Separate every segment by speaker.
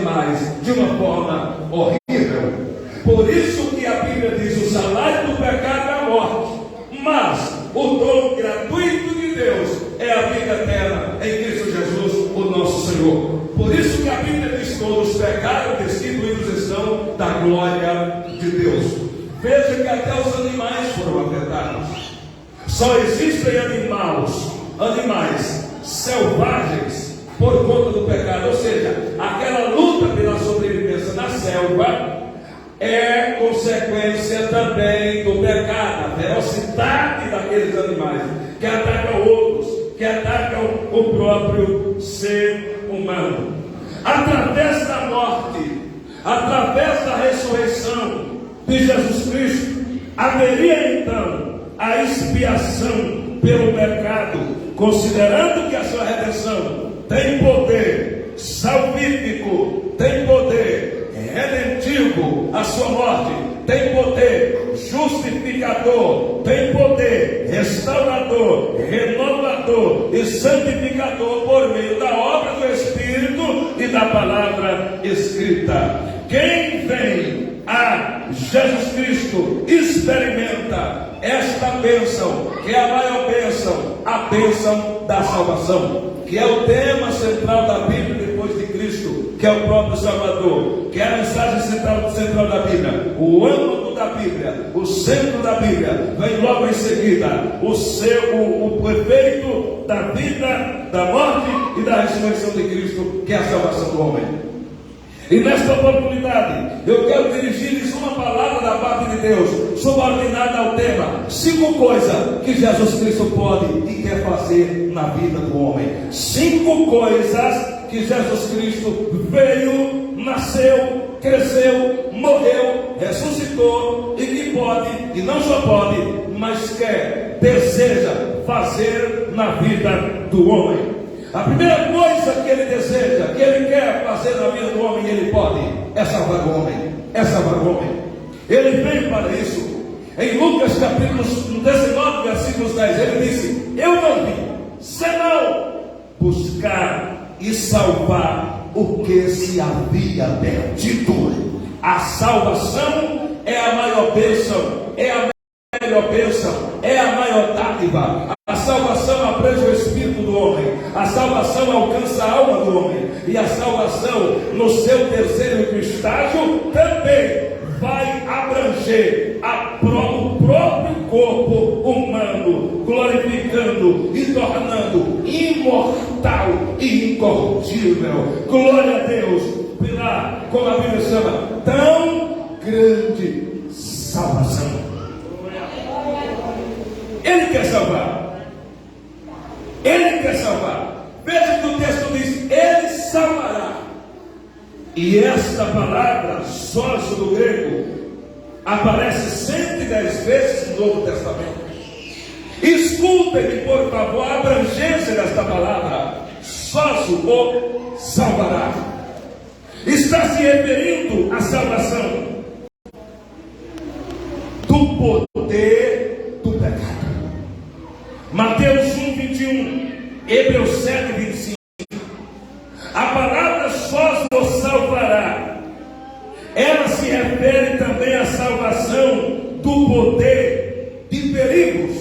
Speaker 1: animais de uma forma horrível. Por isso que a Bíblia diz: o salário do pecado é a morte, mas o dom gratuito de Deus é a vida eterna em Cristo Jesus, o nosso Senhor. Por isso que a Bíblia diz: todos pecaram, destituídos estão da glória de Deus. Veja que até os animais foram afetados. Só existem animais selvagens por conta do pecado. Ou seja, aquela luta pela sobrevivência na selva é consequência também do pecado, a ferocidade daqueles animais que atacam outros, que atacam o próprio ser humano. Através da morte, através da ressurreição de Jesus Cristo, haveria então a expiação pelo pecado, considerando que a sua redenção tem poder salvífico, tem poder redentivo, a sua morte tem poder justificador, tem poder restaurador, renovador e santificador por meio da obra do Espírito e da palavra escrita. Quem vem a Jesus Cristo experimenta esta bênção, que é a maior bênção, a bênção da salvação, que é o tema central da Bíblia depois de Cristo, que é o próprio Salvador, que é a mensagem central da Bíblia, o âmago da Bíblia, o centro da Bíblia. Vem logo em seguida o efeito da vida, da morte e da ressurreição de Cristo, que é a salvação do homem. E nesta oportunidade, eu quero dirigir-lhes uma palavra da parte de Deus, subordinada ao tema: 5 coisas que Jesus Cristo pode e quer fazer na vida do homem. 5 coisas que Jesus Cristo veio, nasceu, cresceu, morreu, ressuscitou e que pode, e não só pode, mas quer, deseja fazer na vida do homem. A primeira coisa que ele deseja, que ele quer fazer na vida do homem, e ele pode, é salvar o homem. É salvar o homem. Ele veio para isso. Em Lucas capítulo 19, versículos 10, ele disse: eu não vim senão buscar e salvar o que se havia perdido. A salvação é a maior bênção, é a melhor bênção, é a maior dádiva. A salvação abrange o espírito do homem, a salvação alcança a alma do homem, e a salvação, no seu terceiro estágio, também vai abranger o próprio corpo humano, glorificando e tornando imortal e incorruptível. Glória a Deus pela, como a Bíblia chama, tão grande salvação. Ele quer salvar. Ele quer salvar. Veja que o texto diz: ele salvará. E esta palavra, sócio do grego, aparece 110 vezes no Novo Testamento. Escutem-me, por favor, a abrangência desta palavra: sócio ou salvará. Está se referindo à salvação do poder do pecado. Mateus 1, 21, Hebreus 7, 25. A palavra só nos salvará, ela se refere também à salvação do poder de perigos.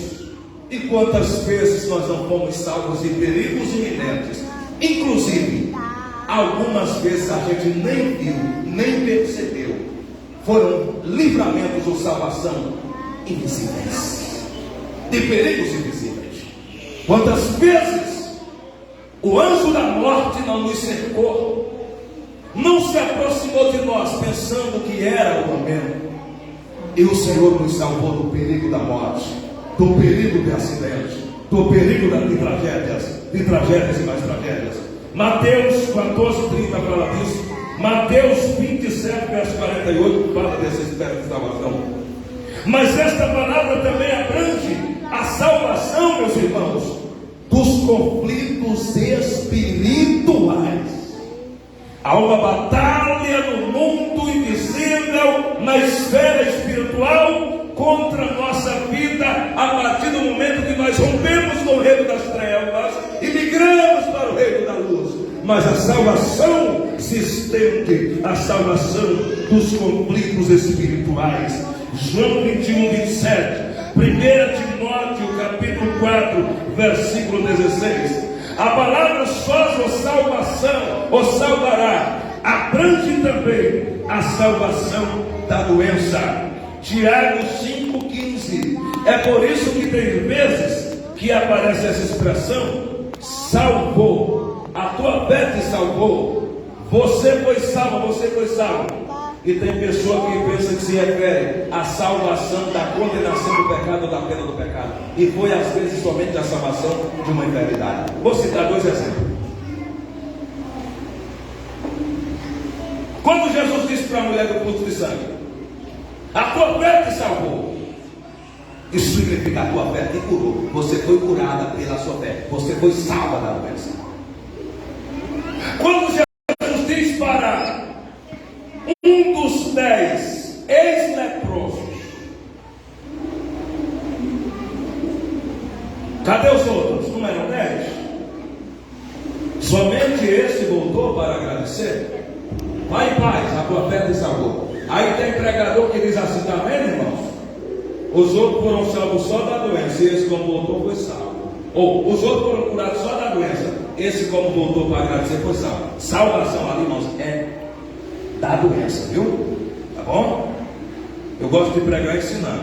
Speaker 1: E quantas vezes nós não fomos salvos de perigos iminentes? Inclusive, algumas vezes a gente nem viu, nem percebeu. Foram livramentos ou salvação invisíveis, de perigos invisíveis. Quantas vezes o anjo da morte não nos cercou, não se aproximou de nós pensando que era o momento, e o Senhor nos salvou do perigo da morte, do perigo de acidente, do perigo de tragédias e mais tragédias. Mateus 14:30 fala disso. Mateus 27, verso 48 fala dessa espécie de salvação. Mas esta palavra também abrange a salvação, meus irmãos, dos conflitos espirituais. Há uma batalha no mundo invisível, na esfera espiritual, contra a nossa vida, a partir do momento que nós rompemos com o reino das trevas e migramos para o reino da luz. mas a salvação se estende à salvação dos conflitos espirituais. João 21, 27. 1 Timóteo capítulo 4, versículo 16. A palavra sós ou salvação ou salvará abrange também a salvação da doença. Tiago 5,15. É por isso que tem vezes que aparece essa expressão: salvou, a tua fé te salvou, você foi salvo, você foi salvo. E tem pessoa que pensa que se refere à salvação da condenação do pecado ou da pena do pecado, e foi às vezes somente a salvação de uma enfermidade. Vou citar dois exemplos. Quando Jesus disse para a mulher do poço de sangue: a tua fé te salvou, isso significa: a tua fé te curou, você foi curada pela sua fé, você foi salva da doença. Quando Jesus diz para um dos 10 ex-leprosos: cadê os outros? Não eram 10? Somente esse voltou para agradecer. Vai em paz, a tua fé te salvou. Aí tem pregador que diz assim: está vendo, irmãos? Os outros foram salvos só da doença, e esse, como voltou, foi salvo. Ou os outros foram curados só da doença, esse, como voltou para agradecer, foi salvo. Salvação ali, irmãos, é da doença, viu? Tá bom? Eu gosto de pregar e ensinar,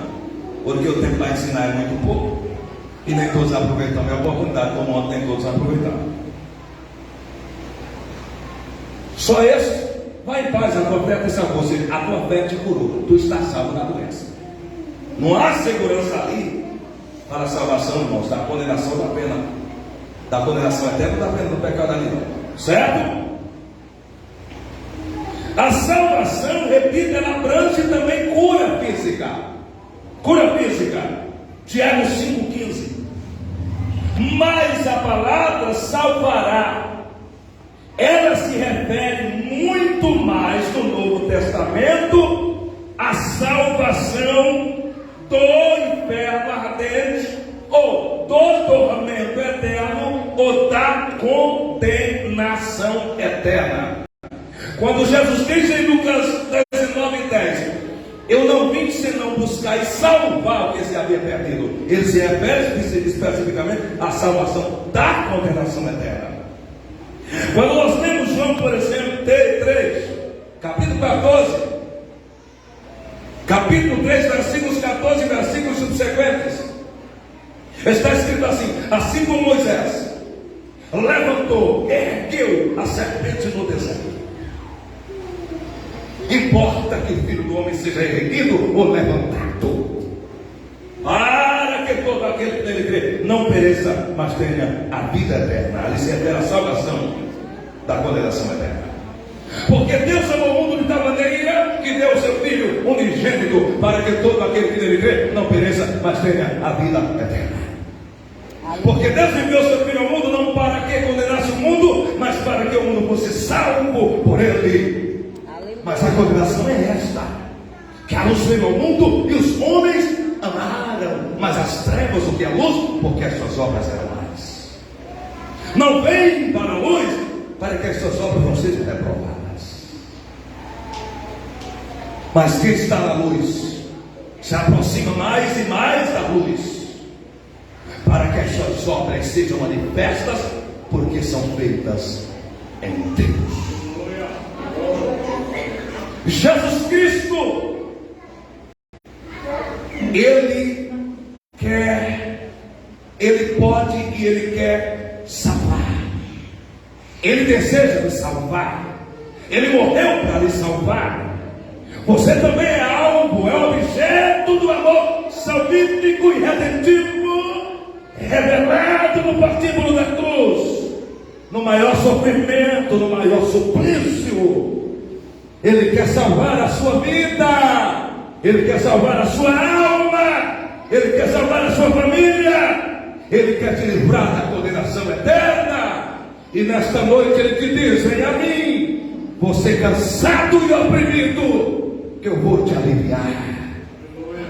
Speaker 1: porque o tempo para ensinar é muito pouco, e nem todos aproveitam a minha oportunidade, como ontem nem todos aproveitaram. Só esse. Vai em paz, a tua fé te salvou, ou seja, a tua fé te curou, tu estás salvo da doença. Não há segurança ali para a salvação, irmãos, da condenação da pena, da condenação eterna, da pena do pecado ali, não. Certo? A salvação, repita, ela abrange também cura física. Cura física. Tiago 5,15. Mas a palavra salvará, ela se refere muito mais no Novo Testamento à salvação do inferno ardente, ou do tormento eterno, ou da condenação eterna. Quando Jesus diz em Lucas 19:10: eu não vim senão buscar e salvar o que se havia perdido, ele se refere especificamente à salvação da condenação eterna. Quando nós lemos João, por exemplo, 3, capítulo 14, capítulo 3, versículos 14 e versículos subsequentes, está escrito assim: assim como Moisés levantou, ergueu a serpente no deserto, importa que o Filho do Homem seja erguido ou levantado, para que todo aquele que nele crê não pereça, mas tenha a vida eterna. Ali se refere a salvação da condenação eterna. Porque Deus amou o mundo de tal maneira que deu o seu Filho unigênito, para que todo aquele que nele crê não pereça, mas tenha a vida eterna. Porque Deus enviou o seu Filho ao mundo não para que condenasse o mundo, mas para que o mundo fosse salvo por ele. Mas a condenação é esta: que a luz veio ao mundo e os homens amaram mas as trevas do que a luz, porque as suas obras eram más. Não vem para a luz para que as suas obras não sejam reprovadas. Mas quem está na luz se aproxima mais e mais da luz, para que as suas obras sejam manifestas, porque são feitas em Deus. Jesus Cristo, Ele quer, Ele pode e Ele quer salvar. Ele deseja lhe salvar. Ele morreu para lhe salvar. Você também é alvo, é objeto do amor salvífico e redentivo, revelado no patíbulo da cruz, no maior sofrimento, no maior suplício. Ele quer salvar a sua vida, Ele quer salvar a sua alma, Ele quer salvar a sua família, Ele quer te livrar da condenação eterna. E nesta noite Ele te diz: vem a mim, você cansado e oprimido, que eu vou te aliviar.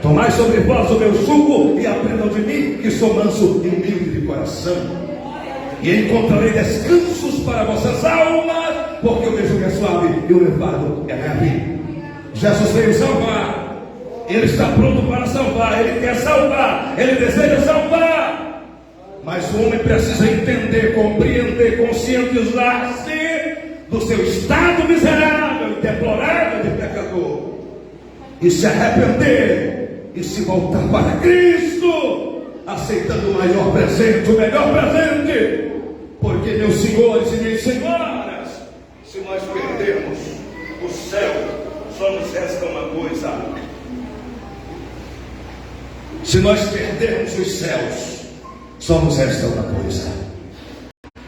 Speaker 1: Tomai sobre vós o meu jugo e aprendam de mim, que sou manso e humilde de coração. e encontrarei descansos para vossas almas, porque o jugo é suave e o levado é leve. Jesus veio salvar, Ele está pronto para salvar, Ele quer salvar, Ele deseja salvar, mas o homem precisa entender, compreender, conscientizar-se do seu estado miserável e deplorável de pecador, e se arrepender e se voltar para Cristo, aceitando o maior presente, o melhor presente. Porque, meus senhores e minhas senhoras, se nós perdermos o céu, só nos resta uma coisa. Se nós perdermos os céus, só nos resta uma coisa.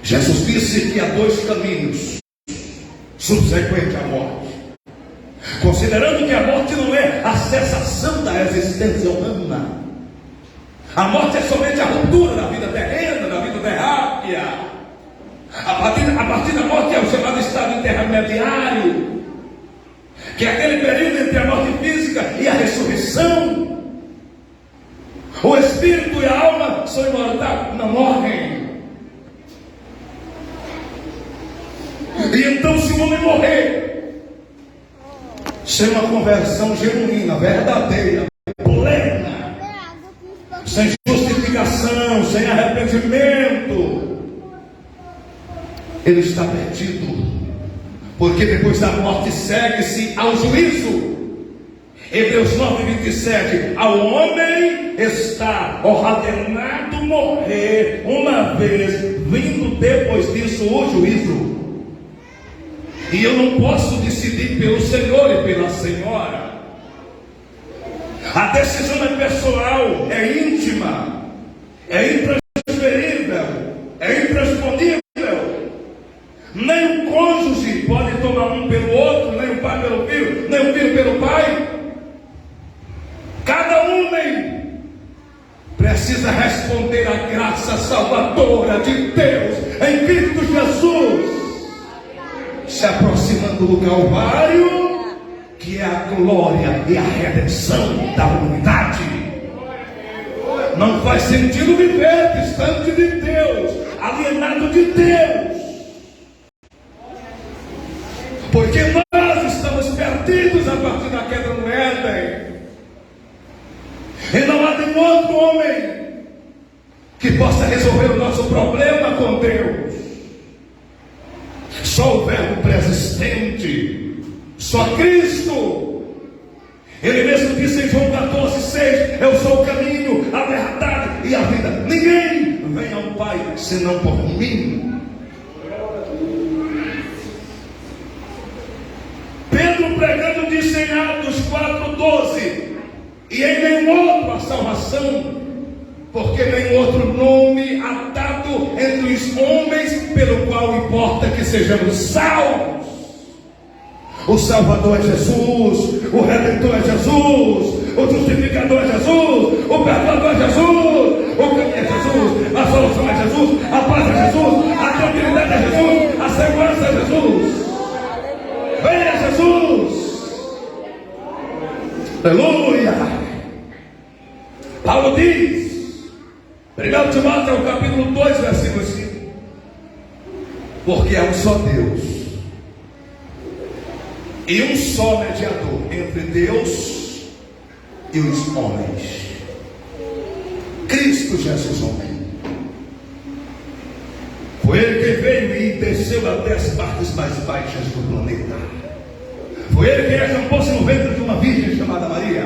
Speaker 1: Jesus disse que há dois caminhos subsequentes à morte, considerando que a morte não é a cessação da existência humana. A morte é somente a ruptura da vida terrena, da vida terráquea. A partir da morte é o chamado estado intermediário, que é aquele período entre a morte física e a ressurreição. O espírito e a alma são imortais, não morrem. E então, se o homem morrer sem uma conversão genuína, verdadeira, plena, sem justificação, sem arrependimento, ele está perdido. Porque depois da morte segue-se ao juízo. Hebreus 9:27, ao homem está ordenado morrer uma vez, vindo depois disso o juízo. E eu não posso decidir pelo Senhor e pela Senhora. A decisão é pessoal, é íntima, é intransferível, é intransponível. Nem o cônjuge pode tomar um pelo outro, nem o pai pelo filho, nem o filho pelo pai. Cada homem precisa responder à graça salvadora de Deus em Cristo Jesus, se aproximando do Calvário, que é a glória e a redenção da humanidade. Não faz sentido viver distante de Deus, alienado de Deus, porque nós estamos perdidos a partir da queda no Éden. E não há nenhum outro homem que possa resolver o nosso problema com Deus. Só o Verbo preexistente, só Cristo. Ele mesmo disse em João 14:6: eu sou o caminho, a verdade e a vida. Ninguém vem ao Pai senão por mim. Pedro pregando disse em Atos 4:12: e em nenhum outro a salvação, porque nenhum outro nome há dado entre os homens pelo qual importa que sejamos salvos. O Salvador é Jesus, o Redentor é Jesus, o Justificador é Jesus, o Perdoador é Jesus, o caminho é Jesus, a solução é Jesus, a paz é Jesus, a tranquilidade é Jesus, a segurança é Jesus. Venha Jesus. Aleluia. Paulo diz, 1 Timóteo capítulo 2, versículo 5: porque há um só Deus e um só mediador entre Deus e os homens, Cristo Jesus, homem. Foi Ele quem veio e desceu até as partes mais baixas do planeta. Foi Ele quem acampou-se no ventre de uma virgem chamada Maria.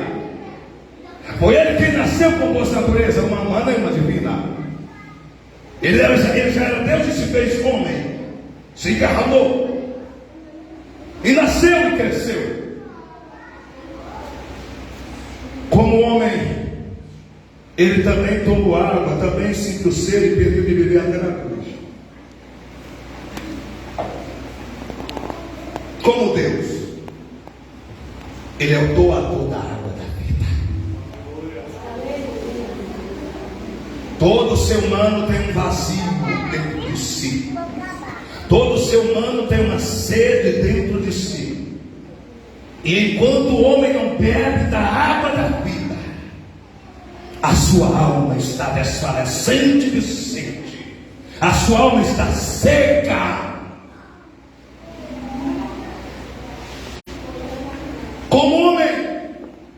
Speaker 1: Foi Ele quem nasceu com boa natureza, uma humana e uma divina. Ele já era Deus e se fez homem, se encarnou, e nasceu e cresceu. Como homem, Ele também tomou água, também sentiu sede e pediu de beber até na cruz. Como Deus, Ele é o doador da água da vida. Todo ser humano tem um vazio dentro de si. Todo ser humano tem uma sede dentro de si. E enquanto o homem não bebe da água da vida, a sua alma está desfalecente de sede. A sua alma está seca. Como homem,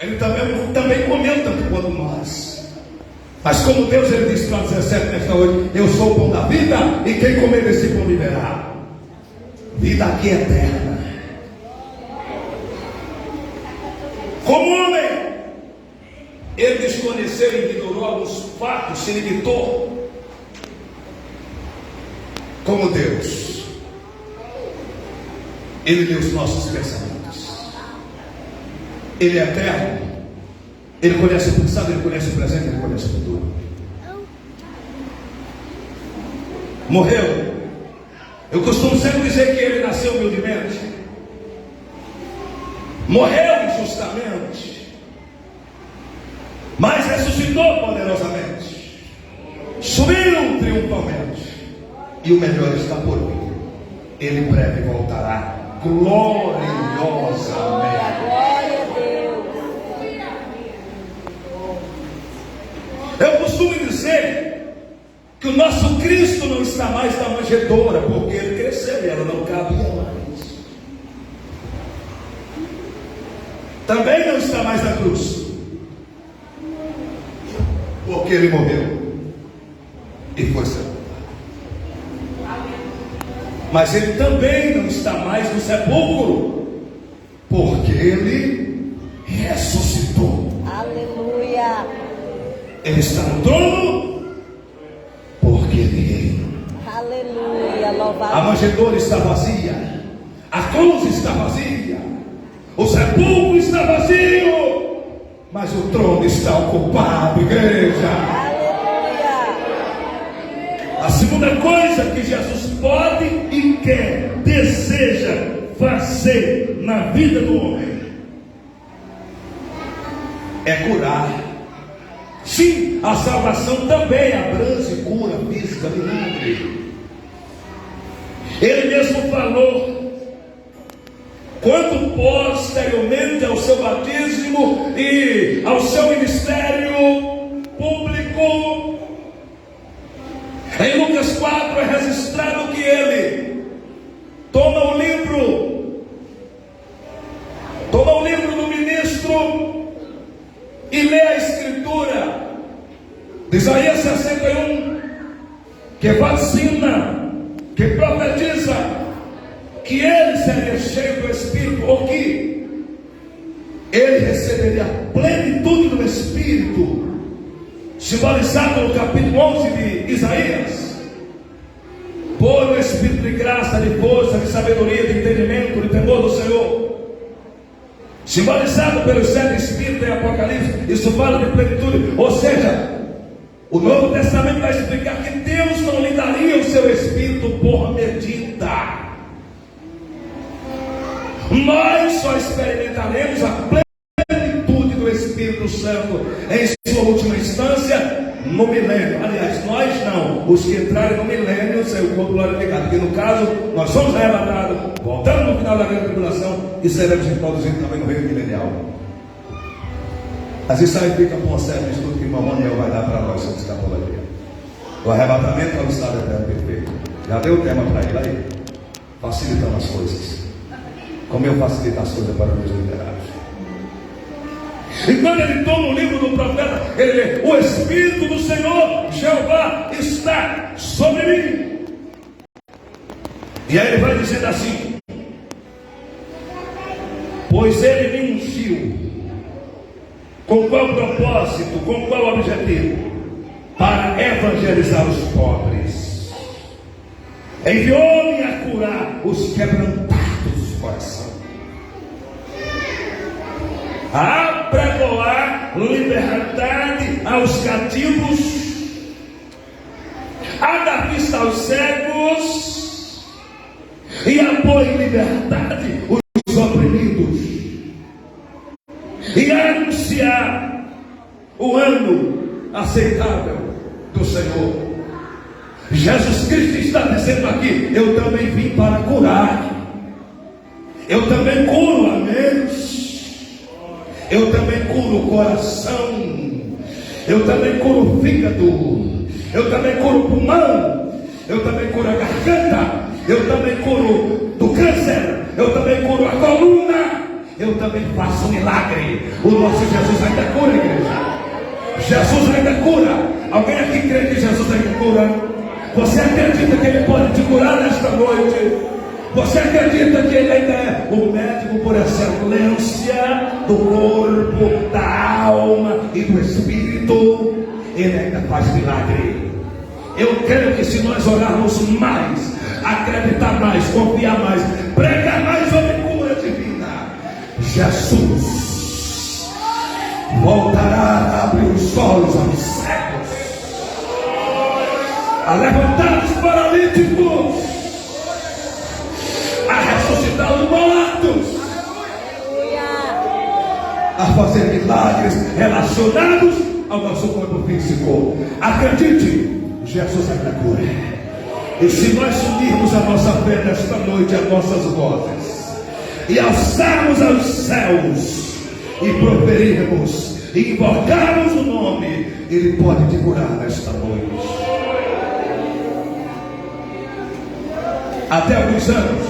Speaker 1: ele também comeu tanto quanto nós. Mas como Deus, ele disse para 17 nesta noite: eu sou o pão da vida, e quem comer desse pão viverá. Vida aqui eterna. Como homem, ele desconheceu e ignorou alguns fatos, se limitou. Como Deus, ele lê os nossos pensamentos. Ele é eterno. Ele conhece o passado, ele conhece o presente, ele conhece o futuro. Morreu. Eu costumo sempre dizer que ele nasceu humildemente. Morreu injustamente. Mas ressuscitou poderosamente. Subiu triunfalmente. E o melhor está por vir. Ele breve voltará gloriosamente.
Speaker 2: Glória a Deus.
Speaker 1: Eu costumo dizer que o nosso Cristo não está mais na manjedoura, porque ele cresceu e ela não cabia mais. Também não está mais na cruz, porque ele morreu e foi sepultado. Mas ele também não está mais no sepulcro, porque ele ressuscitou.
Speaker 2: Aleluia.
Speaker 1: Ele está no trono, porque ele reina.
Speaker 2: Aleluia.
Speaker 1: A
Speaker 2: Louvado.
Speaker 1: manjedoura está vazia, a cruz está vazia, o sepulcro está vazio, mas o trono está ocupado, igreja.
Speaker 2: Aleluia.
Speaker 1: A segunda coisa que Jesus pode e quer, deseja fazer na vida do homem é curar. Sim, a salvação também abrange cura física, milagre. Ele mesmo falou, quando posteriormente ao seu batismo e ao seu ministério público, em Lucas 4 é registrado que ele toma o livro do ministro e lê a escritura de Isaías 61, que vacina, que profetiza que ele seria cheio do Espírito, ou que ele receberia a plenitude do Espírito, simbolizado no capítulo 11 de Isaías. Por um Espírito de graça, de força, de sabedoria, de entendimento, de temor do Senhor, simbolizado pelos 7 Espíritos em Apocalipse. Isso fala de plenitude, ou seja, o Novo Testamento vai explicar que Deus não lhe daria o seu Espírito por medida. Nós só experimentaremos a plenitude do Espírito Santo em sua última instância no milênio. Aliás, nós não, os que entrarem no milênio serão o corpo glorificado, porque no caso nós somos arrebatados, voltamos no final da grande tribulação e seremos introduzidos também no reino milenial. Mas isso aí fica por um certo estudo que o irmão Daniel vai dar para nós sobre escatologia. O arrebatamento é o estado eterno perfeito. Já deu o tema para ele aí, facilitando as coisas, como eu facilito as coisas para os meus liderados. E quando ele toma o livro do profeta, ele lê: o Espírito do Senhor Jeová está sobre mim. E aí ele vai dizendo assim: pois ele me ungiu. Com qual propósito? Com qual objetivo? Para evangelizar os pobres. Enviou-me a curar os quebrantados de coração, a pregoar liberdade aos cativos, a dar vista aos cegos e a pôr em liberdade os oprimidos, e a anunciar o ano aceitável do Senhor. Jesus Cristo está dizendo aqui: eu também vim para curar. Eu também curo a mente. Eu também curo o coração. Eu também curo o fígado. Eu também curo o pulmão. eu também curo a garganta, eu também curo do câncer, eu também curo a coluna, eu também faço um milagre. O nosso Jesus ainda cura, igreja. Jesus ainda cura. Alguém aqui crê que Jesus ainda cura? Você acredita que Ele pode te curar nesta noite? Você acredita que Ele ainda é o médico por excelência do corpo, da alma e do espírito? Ele ainda faz milagre. Eu creio que se nós orarmos mais, acreditar mais, confiar mais, pregar mais sobre cura divina, Jesus voltará a abrir os olhos aos cegos, a levantar os paralíticos, a ressuscitar os mortos, a fazer milagres relacionados ao nosso corpo físico. Acredite, Jesus ainda cura. E se nós unirmos a nossa fé nesta noite, as nossas vozes, e alçarmos aos céus, e proferirmos, e invocarmos o nome, Ele pode te curar nesta noite. Até alguns anos,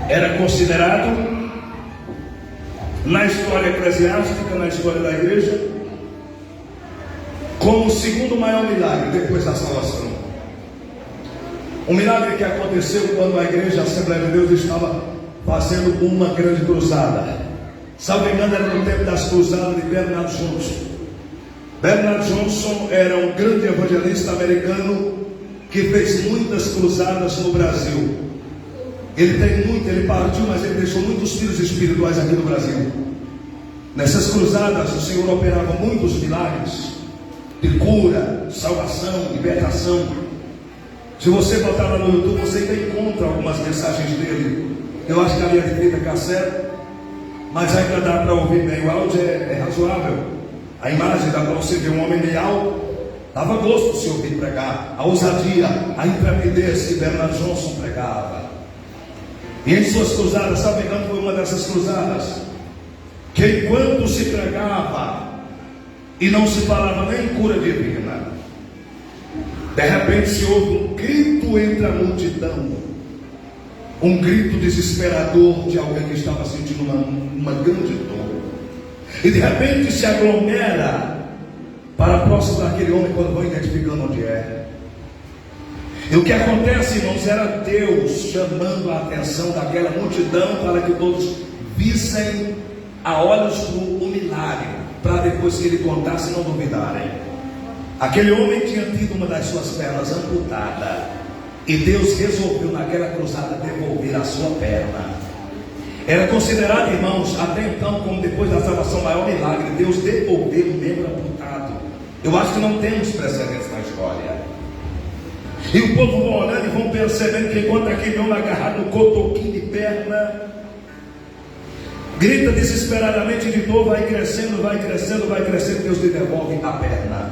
Speaker 1: era considerado, na história eclesiástica, na história da igreja, como o segundo maior milagre depois da salvação. Um milagre que aconteceu quando a igreja, a Assembleia de Deus, estava fazendo uma grande cruzada. Salvo engano, era no tempo das cruzadas de Bernard Johnson. Bernard Johnson era um grande evangelista americano que fez muitas cruzadas no Brasil. Ele partiu, mas ele deixou muitos filhos espirituais aqui no Brasil. Nessas cruzadas, o Senhor operava muitos milagres de cura, salvação, libertação. Se você botar lá no YouTube, você ainda encontra algumas mensagens dele. Eu acho que a linha de fita cassete, mas ainda dá para ouvir bem. O áudio é razoável. A imagem dá para você ver um homem leal. Dava gosto de se ouvir pregar. A ousadia, a intrepidez que Bernard Johnson pregava. E em suas cruzadas, salvo engano, foi uma dessas cruzadas, que enquanto se pregava e não se falava nem cura divina, de repente se ouve um grito entre a multidão, um grito desesperador de alguém que estava sentindo uma grande dor, e de repente se aglomera para próximo daquele homem, quando vão identificando onde é. E o que acontece, irmãos, era Deus chamando a atenção daquela multidão para que todos vissem a olhos o milagre, para depois que ele contasse não duvidarem. Aquele homem tinha tido uma das suas pernas amputada, e Deus resolveu naquela cruzada devolver a sua perna. Era considerado, irmãos, até então, como depois da salvação, o maior milagre, Deus devolver um membro amputado. Eu acho que não temos precedentes na história. E o povo vão olhando e vão percebendo que enquanto aquele homem agarrado no cotoquinho de perna, grita desesperadamente de novo, vai crescendo, Deus lhe devolve a perna.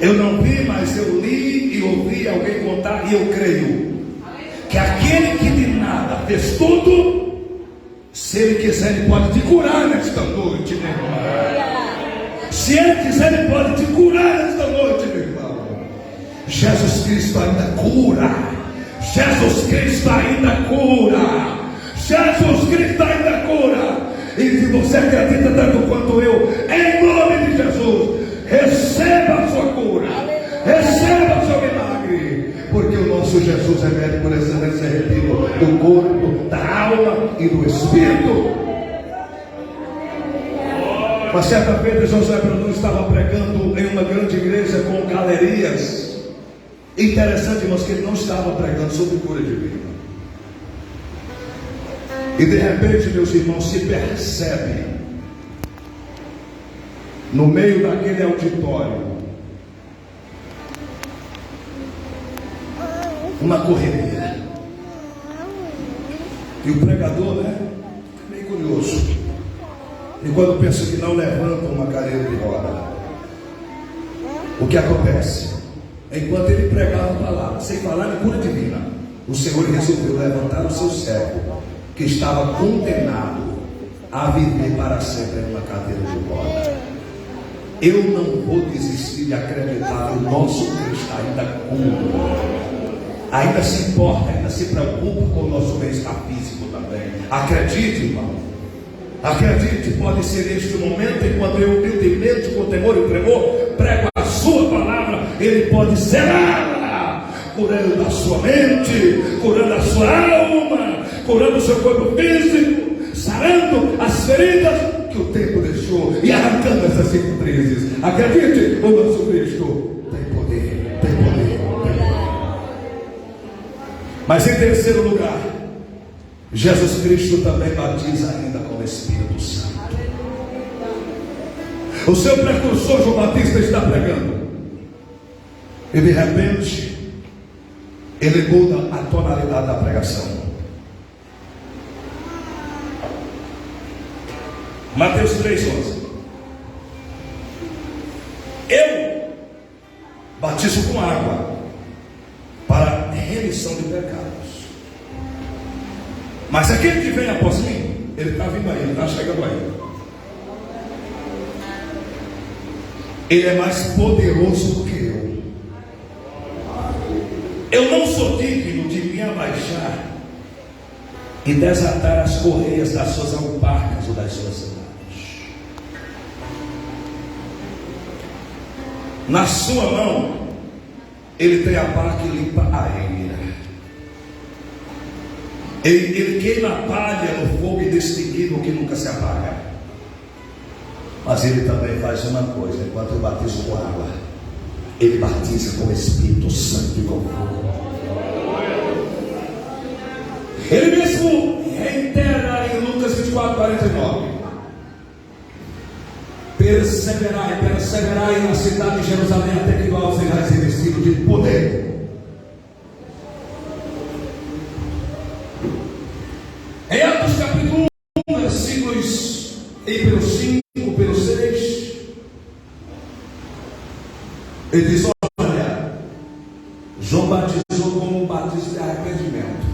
Speaker 1: Eu não vi, mas eu li e ouvi alguém contar, e eu creio que aquele que de nada fez tudo, se Ele quiser, Ele pode te curar nesta noite, meu irmão. Se Ele quiser, Ele pode te curar nesta noite, meu irmão. Jesus Cristo ainda cura. Jesus Cristo ainda cura. Jesus Cristo ainda cura. E se você acredita tanto quanto eu, em nome de Jesus, receba a sua cura, receba o seu milagre, porque o nosso Jesus é médico por excelência, repito, do corpo, da alma e do espírito. Uma certa feita, José Brandão estava pregando em uma grande igreja com galerias. Interessante, irmãos, que ele não estava pregando sobre cura divina. E de repente, meus irmãos, se percebe no meio daquele auditório uma correria. E o pregador, meio curioso. E quando pensa que não levanta uma cadeira de roda, o que acontece? Enquanto ele pregava a palavra, sem falar em cura divina, o Senhor resolveu levantar o seu servo, que estava condenado a viver para sempre em uma cadeira de roda.
Speaker 3: Eu não vou desistir de acreditar que o nosso Cristo ainda cuida, ainda se importa, ainda se preocupa com o nosso bem-estar físico também. Acredite, irmão. Acredite, pode ser este momento, enquanto eu humildemente, com temor e tremor, prego a sua palavra, Ele pode zerar, curando a sua mente, curando a sua alma, curando o seu corpo físico, sarando as feridas que o tempo deixou e arrancando essas cicatrizes. Acredite, o nosso Cristo tem poder, tem poder, tem poder. Mas em terceiro lugar, Jesus Cristo também batiza ainda com o Espírito Santo. O seu precursor João Batista está pregando, e de repente ele muda a tonalidade da pregação. Mateus 3,11. Eu batizo com água para remissão de pecados, mas aquele que vem após mim, ele está vindo aí, ele está chegando aí. Ele é mais poderoso do que eu. Eu não sou digno de me abaixar e desatar as correias das suas alparcas ou das suas cidades. Na sua mão ele tem a pá que limpa a eira. Ele queima a palha no fogo inextinguível que nunca se apaga. Mas ele também faz uma coisa: enquanto eu batizo com água, ele batiza com o Espírito Santo e com fogo. Ele mesmo reitera em Lucas 24:49: perseverai na cidade de Jerusalém até que vós sejais revestidos de poder. Em Atos capítulo 1, versículos pelo 5, pelo 6, ele diz: olha, João batizou como um batismo de arrependimento,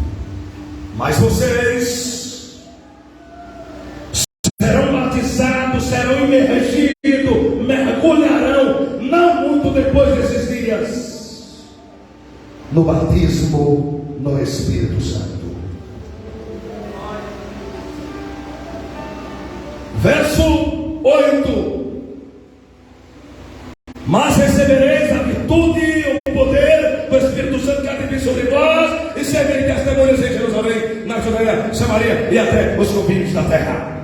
Speaker 3: mas vocês serão batizados, serão imergidos, mergulharão, não muito depois desses dias, no batismo no Espírito Santo. Verso 8: mas recebereis a virtude e o poder do Espírito Santo que há de vir sobre vós, e sereis testemunhas em Jerusalém, na Judeia, Samaria e até os confins da terra.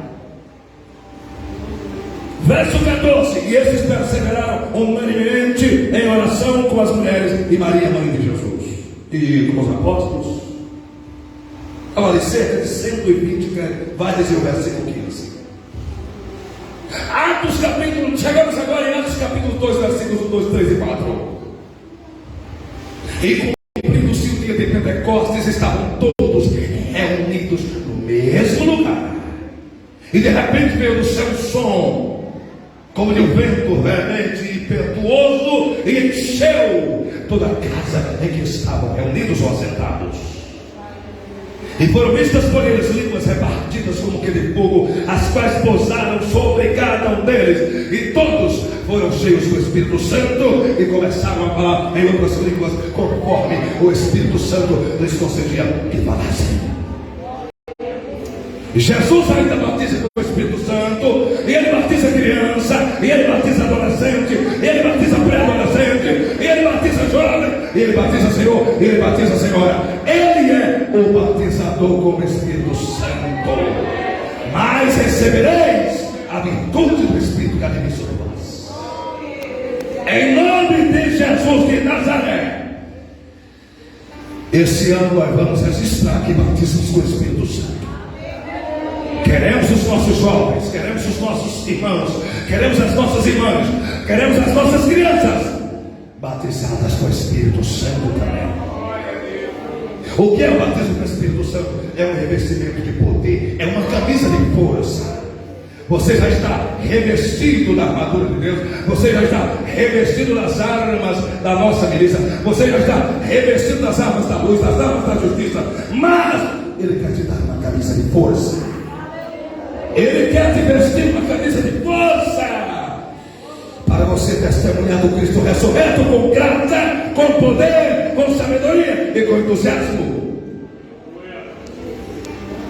Speaker 3: Verso 14: e esses perseveraram unanimemente em oração com as mulheres e Maria, mãe de Jesus, e com os apóstolos. Olha, cerca de 120, vai dizer o versículo 15. Atos capítulo, chegamos agora em Atos capítulo 2, versículos 2, 3 e 4. E cumprindo-se o dia de Pentecostes, estavam todos reunidos no mesmo lugar, e de repente veio do céu um som como de um vento veemente e impetuoso, e encheu toda a casa em que estavam reunidos ou assentados. E foram vistas por eles línguas repartidas como que de fogo, as quais pousaram sobre cada um deles, e todos foram cheios do Espírito Santo e começaram a falar em outras línguas, conforme o Espírito Santo lhes concedia que falassem. Jesus ainda batiza com o Espírito Santo, e ele batiza criança, e ele batiza adolescente, e ele batiza pré-adolescente, e ele batiza jovem, e ele batiza senhor, e ele batiza senhora. Ele é o batizador com o Espírito Santo. Mas recebereis a virtude do Espírito que há de vir sobre vós. Em nome de Jesus de Nazaré, esse ano nós vamos registrar aqui batismos com o Espírito Santo. Queremos os nossos jovens, queremos os nossos irmãos, queremos as nossas irmãs, queremos as nossas crianças batizadas com o Espírito Santo também. O que é o batismo com o Espírito Santo? É um revestimento de poder, é uma camisa de força. Você já está revestido da armadura de Deus, você já está revestido das armas da nossa milícia, você já está revestido das armas da luz, das armas da justiça, mas Ele quer te dar uma camisa de força. Ele quer te vestir uma camisa de força para você testemunhar do Cristo ressurreto com graça, com poder, com sabedoria e com entusiasmo.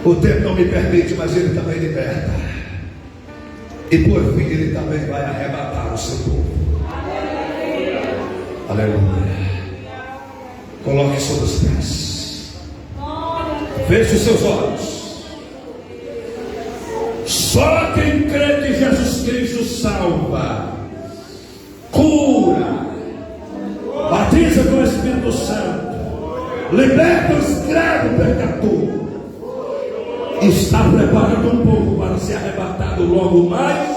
Speaker 3: O tempo não me permite, mas Ele também liberta. E por fim Ele também vai arrebatar o seu povo. Aleluia. Coloque sobre os pés. Feche os seus olhos. Só quem crê que Jesus Cristo salva, cura, batiza com o Espírito Santo, liberta o escravo pecador, está preparando um povo para ser arrebatado logo mais.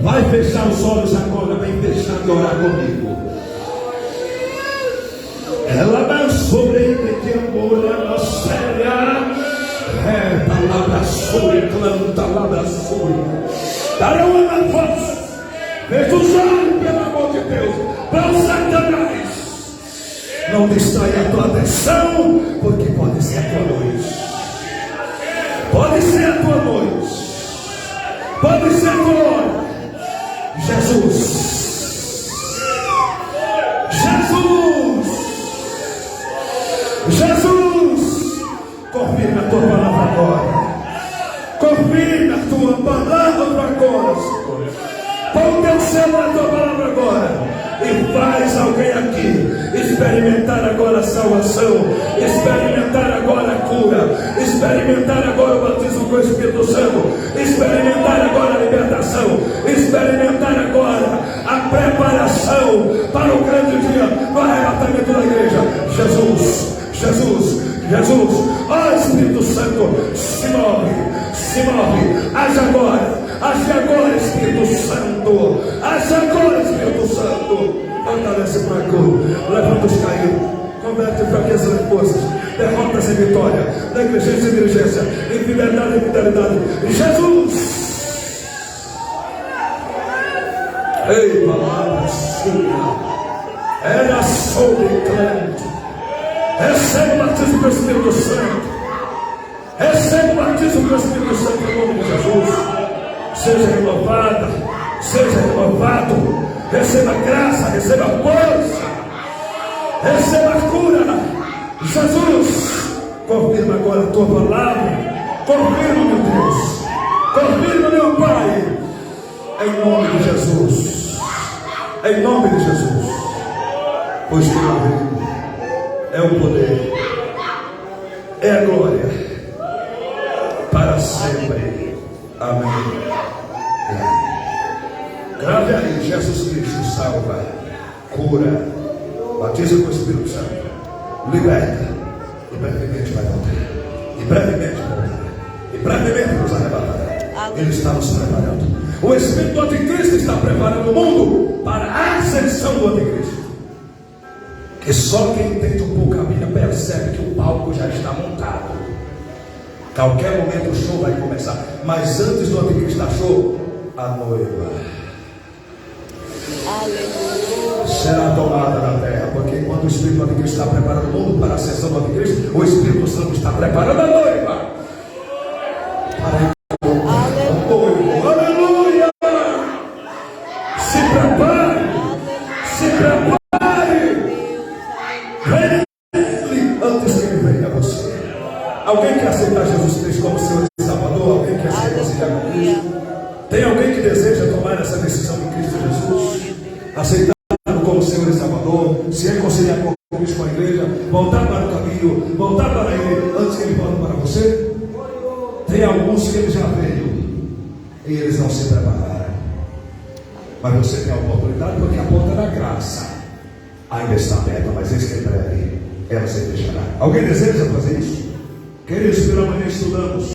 Speaker 3: Vai fechar os olhos agora, vem fechar e orar comigo. Ela não sobrevive de amor, ela séria. Palavra sua, clã, palavra sua. Dará uma voz. Veja os olhos, pelo amor de Deus, para o Satanás. Não distraia a tua atenção, porque pode ser a tua noite. Pode ser a tua noite. Pode ser a tua hora. Jesus. Jesus. Jesus. Confirma a tua palavra agora. Confirma a tua palavra agora, Senhor. Põe o teu selo na tua palavra agora. E faz alguém aqui experimentar agora a salvação, experimentar agora a cura, experimentar agora o batismo com o Espírito Santo, experimentar agora a libertação, experimentar agora a preparação para o grande dia do arrebatamento da igreja. Jesus, Jesus, Jesus, ó Espírito Santo, se move, age agora, Espírito Santo, age agora, Espírito Santo, fortalece para a cura, levanta os caídos, converte fraquezas em forças, derrotas em vitória, negligência em diligência, infidelidade em fidelidade, Jesus, ei, palavra sua, era sobre crente. Recebe o batismo do Espírito Santo. Recebe o batismo do Espírito Santo em nome de Jesus. Seja renovada, seja renovado. Receba graça, receba força, receba cura. Jesus, confirma agora a tua palavra. Confirma, meu Deus. Confirma, meu Pai. Em nome de Jesus. Em nome de Jesus. Pois teu reino é o poder, é a glória, para sempre. Amém. Grave aí, Jesus Cristo salva, cura, batiza com o Espírito Santo, liberta, e brevemente vai voltar, e brevemente voltará, e brevemente nos arrebatará. Ele está nos preparando. O Espírito do Anticristo está preparando o mundo para a ascensão do Anticristo. E só quem entende um pouco a Bíblia percebe que o palco já está montado. Qualquer momento o show vai começar. Mas antes do Anticristo dar show, a noiva será tomada na terra. Porque quando o Espírito do Anticristo está preparando o mundo para a ascensão do Anticristo, o Espírito Santo está preparando a noiva para aleluia. Se prepare. Se prepare. Antes que ele venha a você. Alguém quer aceitar Jesus Cristo como Senhor e Salvador? Alguém quer ser reconciliado com Cristo? Tem alguém que deseja tomar essa decisão em Cristo Jesus? Aceitá-lo como Senhor e Salvador, se reconciliar com Cristo, com a igreja, voltar para o caminho, voltar para Ele antes que Ele volte para você? Tem alguns que Ele já veio e eles não se prepararam. Mas você tem a oportunidade, porque a porta da graça ainda está aberta, mas eis que em breve ela se fechará. Alguém deseja fazer isso? Queridos, pela manhã estudamos